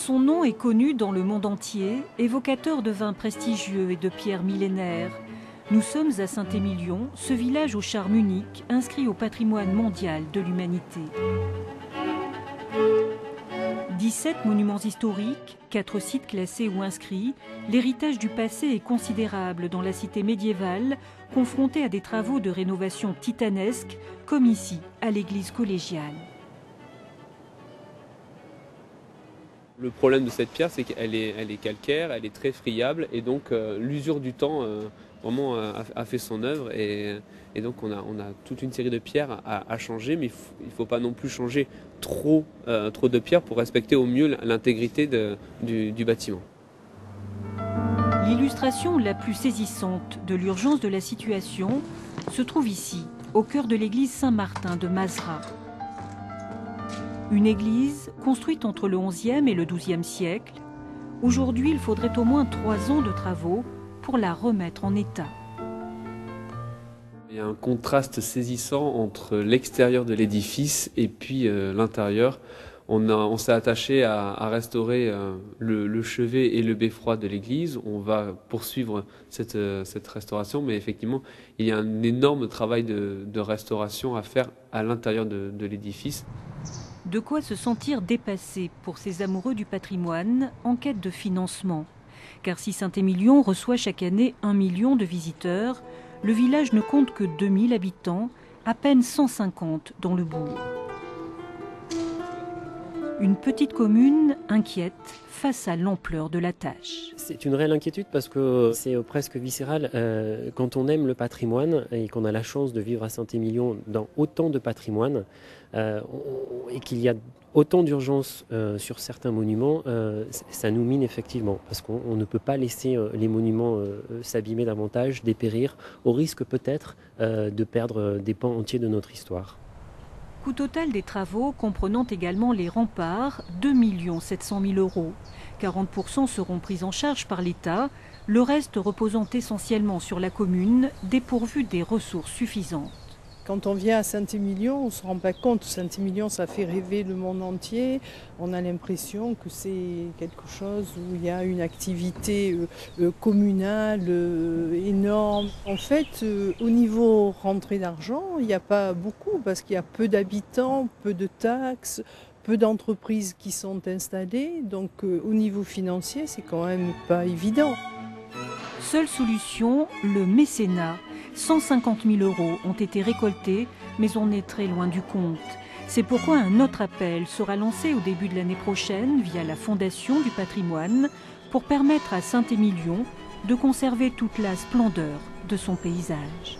Son nom est connu dans le monde entier, évocateur de vins prestigieux et de pierres millénaires. Nous sommes à Saint-Émilion, ce village au charme unique, inscrit au patrimoine mondial de l'humanité. 17 monuments historiques, 4 sites classés ou inscrits, l'héritage du passé est considérable dans la cité médiévale, confrontée à des travaux de rénovation titanesques, comme ici, à l'église collégiale. Le problème de cette pierre, c'est qu'elle est calcaire, elle est très friable, et donc l'usure du temps vraiment a fait son œuvre, et donc on a toute une série de pierres à changer, mais il ne faut pas non plus changer trop de pierres pour respecter au mieux l'intégrité du bâtiment. L'illustration la plus saisissante de l'urgence de la situation se trouve ici, au cœur de l'église Saint-Martin de Mazras. Une église construite entre le XIe et le XIIe siècle. Aujourd'hui, il faudrait au moins 3 ans de travaux pour la remettre en état. Il y a un contraste saisissant entre l'extérieur de l'édifice et puis l'intérieur. On s'est attaché à restaurer le chevet et le beffroi de l'église. On va poursuivre cette restauration, mais effectivement, il y a un énorme travail de restauration à faire à l'intérieur de l'édifice. De quoi se sentir dépassé pour ces amoureux du patrimoine en quête de financement. Car si Saint-Émilion reçoit chaque année 1 million de visiteurs, le village ne compte que 2000 habitants, à peine 150 dans le bourg. Une petite commune inquiète face à l'ampleur de la tâche. C'est une réelle inquiétude parce que c'est presque viscéral. Quand on aime le patrimoine et qu'on a la chance de vivre à Saint-Émilion dans autant de patrimoine et qu'il y a autant d'urgence sur certains monuments, ça nous mine effectivement parce qu'on ne peut pas laisser les monuments s'abîmer davantage, dépérir, au risque peut-être de perdre des pans entiers de notre histoire. Coût total des travaux comprenant également les remparts, 2 700 000 €. 40% seront pris en charge par l'État, le reste reposant essentiellement sur la commune, dépourvue des ressources suffisantes. Quand on vient à Saint-Émilion, on ne se rend pas compte. Saint-Émilion, ça fait rêver le monde entier. On a l'impression que c'est quelque chose où il y a une activité communale énorme. En fait, au niveau rentrée d'argent, il n'y a pas beaucoup parce qu'il y a peu d'habitants, peu de taxes, peu d'entreprises qui sont installées. Donc au niveau financier, c'est quand même pas évident. Seule solution, le mécénat. 150 000 € ont été récoltés, mais on est très loin du compte. C'est pourquoi un autre appel sera lancé au début de l'année prochaine via la Fondation du patrimoine pour permettre à Saint-Émilion de conserver toute la splendeur de son paysage.